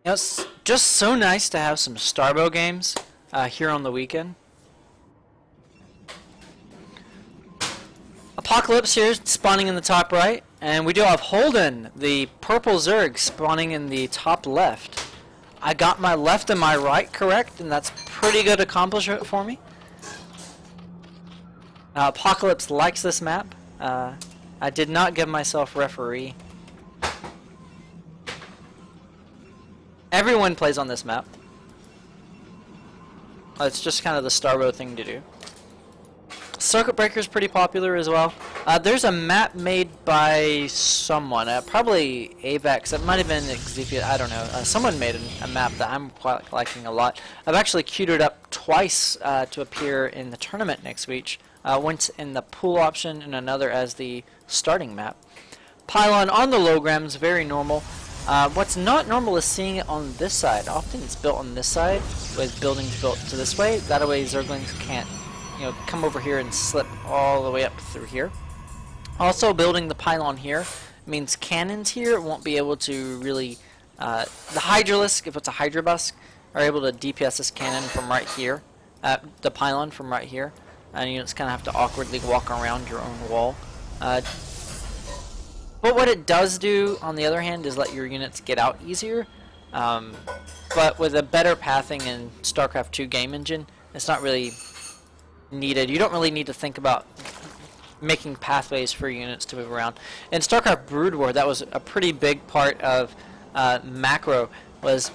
It's just so nice to have some Starbow games here on the weekend. Apocalypse here spawning in the top right, and we do have Holden, the purple Zerg, spawning in the top left. I got my left and my right correct, and that's pretty good accomplishment for me. Apocalypse likes this map. I did not give myself referee. Everyone plays on this map. It's just kind of the Starbow thing to do. Circuit Breaker is pretty popular as well. There's a map made by someone, probably Avex. It might have been Xephia, I don't know. Someone made a map that I'm quite liking a lot. I've actually queued it up twice to appear in the tournament next week. Once in the pool option and another as the starting map. Pylon on the low grams, very normal. What's not normal is seeing it on this side. Often it's built on this side with buildings built to this way. That way Zerglings can't, come over here and slip all the way up through here. Also, building the pylon here means cannons here won't be able to really, the Hydralisk, if it's a Hydrabusk, are able to DPS this cannon from right here, the pylon from right here, and you just kind of have to awkwardly walk around your own wall. But what it does do, on the other hand, is let your units get out easier. But with a better pathing in StarCraft 2 game engine, it's not really needed. You don't really need to think about making pathways for units to move around. In StarCraft Brood War, that was a pretty big part of macro, was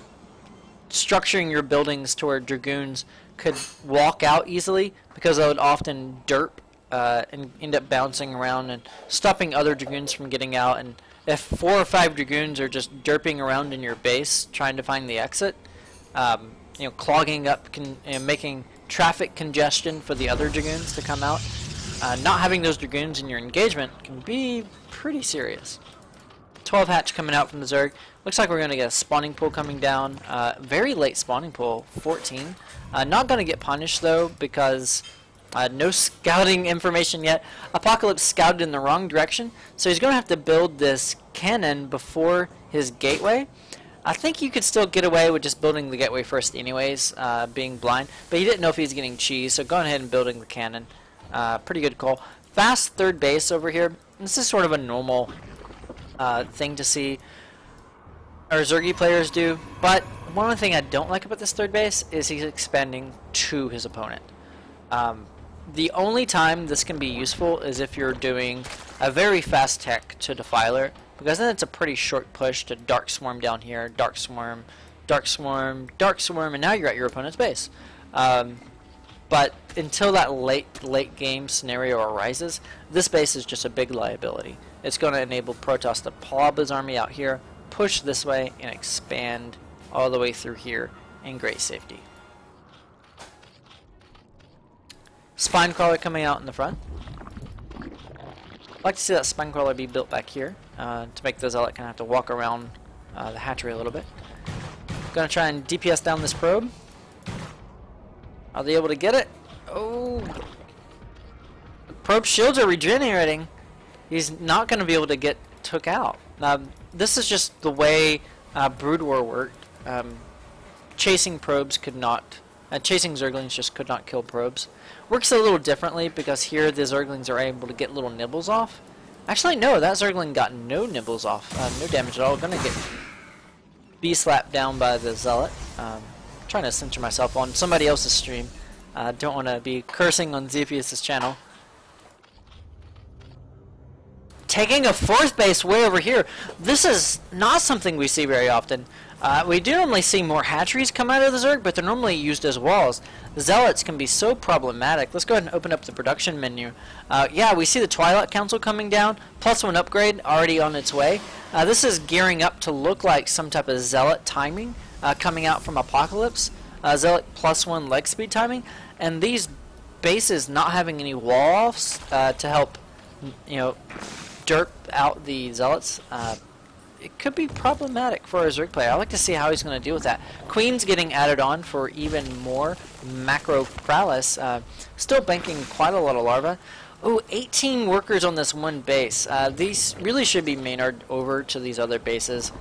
structuring your buildings to where Dragoons could walk out easily, because they would often derp and end up bouncing around and stopping other Dragoons from getting out. And if 4 or 5 Dragoons are just derping around in your base trying to find the exit, clogging up, making traffic congestion for the other Dragoons to come out, not having those Dragoons in your engagement can be pretty serious. 12 hatch coming out from the Zerg. Looks like we're going to get a spawning pool coming down. Very late spawning pool, 14. Not going to get punished though, because no scouting information yet. Apocalypse scouted in the wrong direction, so he's going to have to build this cannon before his gateway. I think you could still get away with just building the gateway first anyways, being blind, but he didn't know if he was getting cheese, so going ahead and building the cannon. Pretty good call. Fast third base over here. This is sort of a normal thing to see our Zergy players do, but one thing I don't like about this third base is he's expanding to his opponent. The only time this can be useful is if you're doing a very fast tech to Defiler, because then it's a pretty short push to Dark Swarm down here, Dark Swarm, Dark Swarm, Dark Swarm, and now you're at your opponent's base. But until that late game scenario arises, this base is just a big liability. It's going to enable Protoss to plob his army out here, push this way, and expand all the way through here in great safety. Spinecrawler coming out in the front. I'd like to see that Spinecrawler be built back here to make the Zealot kind of have to walk around the hatchery a little bit. Gonna try and DPS down this probe. Are they able to get it? Oh! Probe shields are regenerating. He's not going to be able to get took out. This is just the way Brood War worked. Chasing probes could not... chasing Zerglings just could not kill probes. Works a little differently because here the Zerglings are able to get little nibbles off. Actually, no, that Zergling got no nibbles off. No damage at all. Gonna get B-slapped down by the Zealot. Trying to censor myself on somebody else's stream. Don't want to be cursing on Zephyrs' channel. Taking a fourth base way over here. This is not something we see very often. We do normally see more hatcheries come out of the Zerg, but they're normally used as walls. The Zealots can be so problematic. Let's go ahead and open up the production menu. Yeah, we see the Twilight Council coming down. +1 upgrade already on its way. This is gearing up to look like some type of Zealot timing coming out from Apocalypse. Zealot +1 leg speed timing. And these bases not having any wall-offs to help, derp out the Zealots, it could be problematic for a Zerg player. I'd like to see how he's going to deal with that. Queen's getting added on for even more macro prowess. Still banking quite a lot of larvae. Oh, 18 workers on this one base. These really should be Maynard over to these other bases.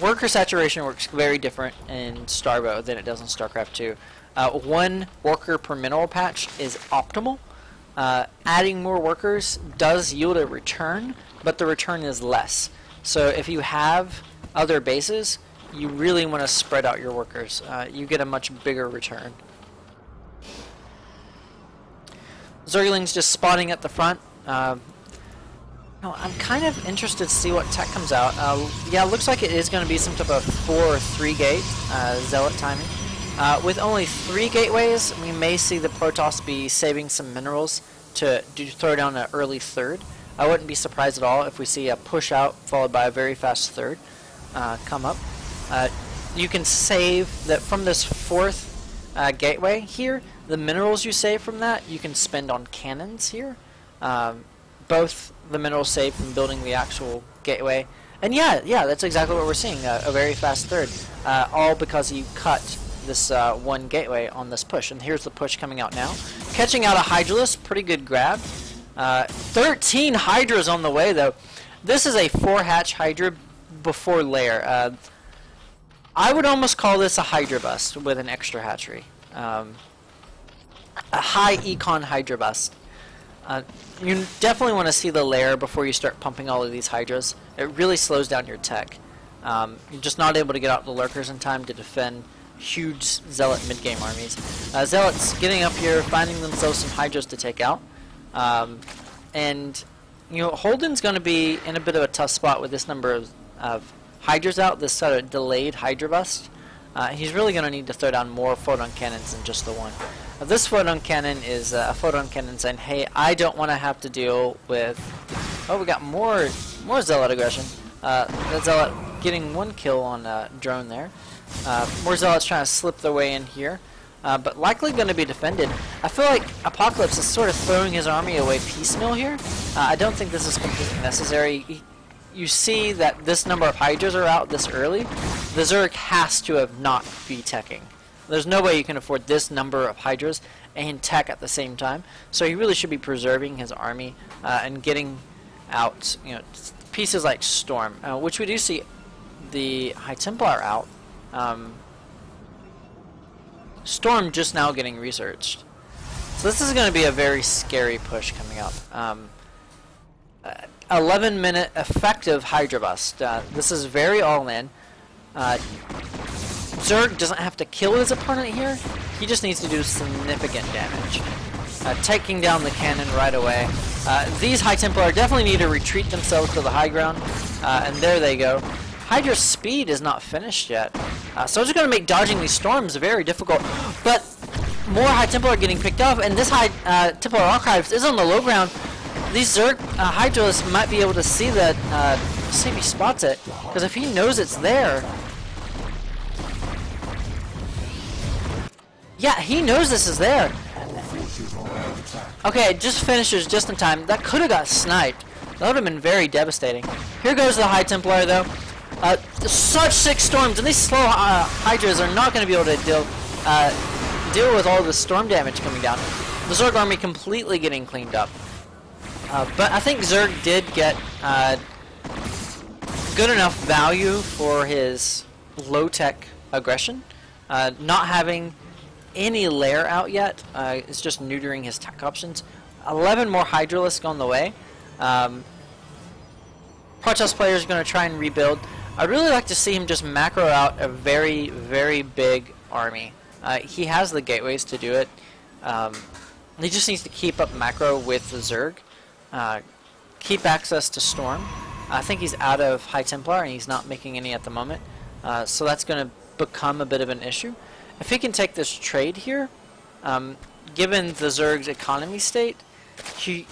worker saturation works very different in Starbow than it does in StarCraft 2. 1 worker per mineral patch is optimal. Adding more workers does yield a return, but the return is less. So if you have other bases, you really want to spread out your workers. You get a much bigger return. Zergling's just spotting at the front. I'm kind of interested to see what tech comes out. Yeah, it looks like it is going to be some type of 4 or 3 gate Zealot timing. With only 3 gateways, we may see the Protoss be saving some minerals to throw down an early 3rd. I wouldn't be surprised at all if we see a push out followed by a very fast 3rd come up. You can save that from this 4th gateway here. The minerals you save from that, you can spend on cannons here. Both the minerals saved from building the actual gateway. And yeah, that's exactly what we're seeing, a very fast 3rd. All because you cut this 1 gateway on this push. And here's the push coming out now. Catching out a Hydralisk, pretty good grab. 13 Hydras on the way though. This is a 4-hatch Hydra before lair. I would almost call this a Hydra bust with an extra hatchery. A high econ Hydra bust. You definitely want to see the lair before you start pumping all of these Hydras. It really slows down your tech. You're just not able to get out the lurkers in time to defend huge Zealot mid-game armies. Zealots getting up here, finding themselves some Hydras to take out. And you know, Holden's going to be in a bit of a tough spot with this number of Hydras out, this sort of delayed Hydra bust. He's really going to need to throw down more photon cannons than just the 1. This photon cannon is a photon cannon saying, hey, I don't want to have to deal with... Oh, we got more Zealot aggression. That Zealot getting 1 kill on a drone there. More Zealots trying to slip their way in here. But likely going to be defended. I feel like Apocalypse is sort of throwing his army away piecemeal here. I don't think this is completely necessary. You see that this number of Hydras are out this early. The Zerg has to have not be teching. There's no way you can afford this number of Hydras and tech at the same time. So he really should be preserving his army and getting out, you know, pieces like Storm, which we do see the High Templar out. Storm just now getting researched. So this is going to be a very scary push coming up. 11-minute effective Hydra bust. This is very all-in. Zerg doesn't have to kill his opponent here. He just needs to do significant damage. Taking down the cannon right away. These High Templar definitely need to retreat themselves to the high ground. And there they go. Hydra's speed is not finished yet. So it's going to make dodging these storms very difficult. But more High Templar are getting picked off, and this High Templar Archives is on the low ground. These Zerg Hydralists might be able to see that, see if he spots it, because if he knows it's there... Yeah, he knows this is there. Okay, it just finishes just in time. That could have got sniped. That would have been very devastating. Here goes the High Templar, though. Such sick storms, and these slow Hydras are not going to be able to deal with all the storm damage coming down. The Zerg army completely getting cleaned up. But I think Zerg did get good enough value for his low-tech aggression. Not having any lair out yet is just neutering his tech options. 11 more Hydralisk on the way. Protoss players are going to try and rebuild. I'd really like to see him just macro out a very, very big army. He has the gateways to do it. He just needs to keep up macro with the Zerg. Keep access to Storm. I think he's out of High Templar and he's not making any at the moment. So that's going to become a bit of an issue. If he can take this trade here, given the Zerg's economy state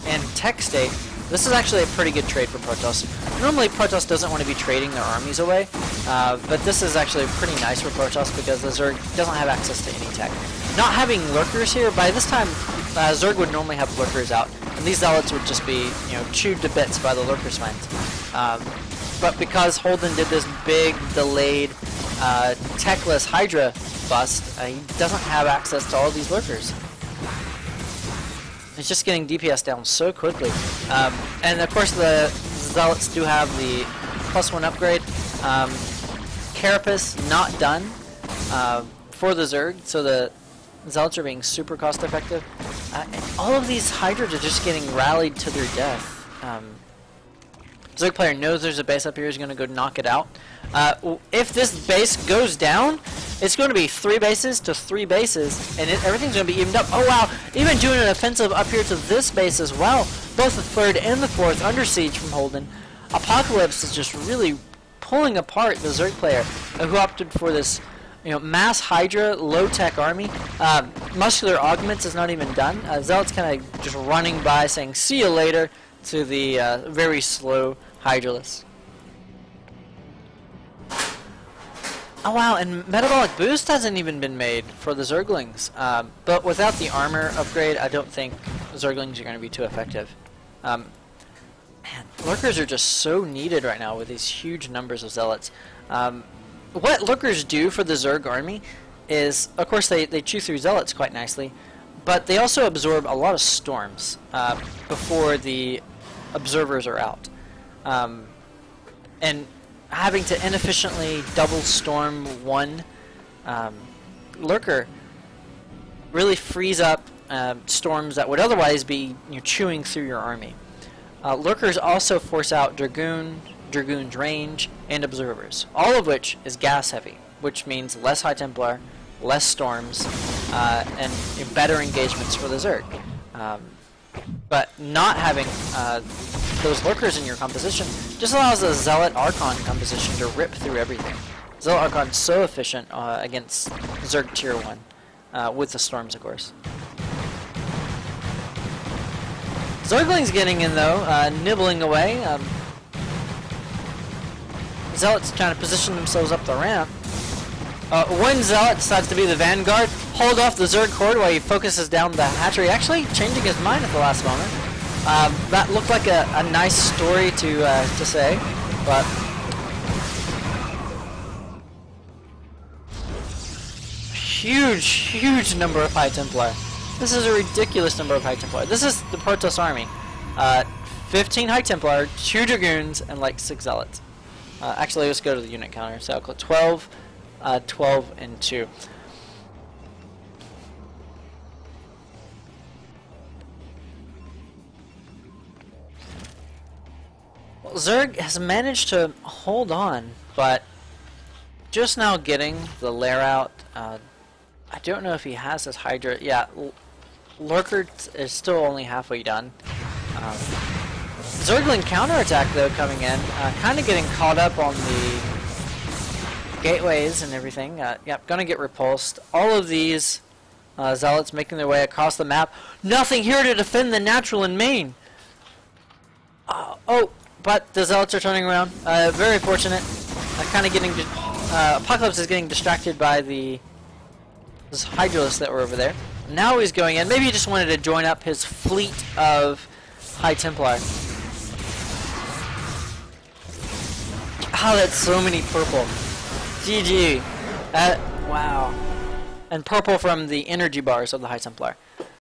and tech state, this is actually a pretty good trade for Protoss. Normally Protoss doesn't want to be trading their armies away, but this is actually pretty nice for Protoss because the Zerg doesn't have access to any tech. Not having lurkers here, by this time Zerg would normally have lurkers out, and these Zealots would just be, you know, chewed to bits by the lurker spines. But because Holden did this big delayed techless Hydra bust, he doesn't have access to all these lurkers. It's just getting DPS down so quickly. And of course the Zealots do have the +1 upgrade. Carapace not done for the Zerg, so the Zealots are being super cost effective. All of these Hydras are just getting rallied to their death. Zerg player knows there's a base up here, is going to go knock it out. If this base goes down, it's going to be 3 bases to 3 bases, and everything's going to be evened up. Oh wow, even doing an offensive up here to this base as well. Both the 3rd and the 4th under siege from Holden. Apocalypse is just really pulling apart the Zerg player who opted for this, mass Hydra, low-tech army. Muscular Augments is not even done. Zealot's kind of just running by saying, see you later, to the very slow Hydralisk. Oh wow, and Metabolic Boost hasn't even been made for the Zerglings. But without the armor upgrade, I don't think Zerglings are going to be too effective. Man, Lurkers are just so needed right now with these huge numbers of Zealots. What Lurkers do for the Zerg army is, of course, they chew through Zealots quite nicely, but they also absorb a lot of storms before the observers are out. And having to inefficiently double storm one Lurker really frees up storms that would otherwise be chewing through your army. Lurkers also force out Dragoon's range, and observers, all of which is gas heavy, which means less High Templar, less storms, and better engagements for the Zerg. But not having those Lurkers in your composition just allows the Zealot Archon composition to rip through everything. Zealot Archon is so efficient against Zerg Tier 1, with the storms, of course. Zergling's getting in though, nibbling away. Zealots trying to position themselves up the ramp. One Zealot decides to be the vanguard, hold off the Zerg horde while he focuses down the hatchery, actually changing his mind at the last moment. That looked like a nice story to say, but huge number of High Templar. This is a ridiculous number of High Templar. This is the Protoss army. 15 High Templar, 2 Dragoons, and like 6 Zealots. Actually, let's go to the unit counter. So I'll click 12, 12, and 2. Well, Zerg has managed to hold on, but just now getting the lair out. I don't know if he has his Hydra. Yeah, Lurker is still only halfway done. Zergling counterattack though coming in, kind of getting caught up on the gateways and everything. Yep, gonna get repulsed. All of these Zealots making their way across the map. Nothing here to defend the natural in main. Oh, but the Zealots are turning around. Very fortunate. Kind of getting Apocalypse is getting distracted by those Hydralisks that were over there. Now he's going in. Maybe he just wanted to join up his fleet of High Templar. Oh, that's so many purple. GG. Wow. And purple from the energy bars of the High Templar.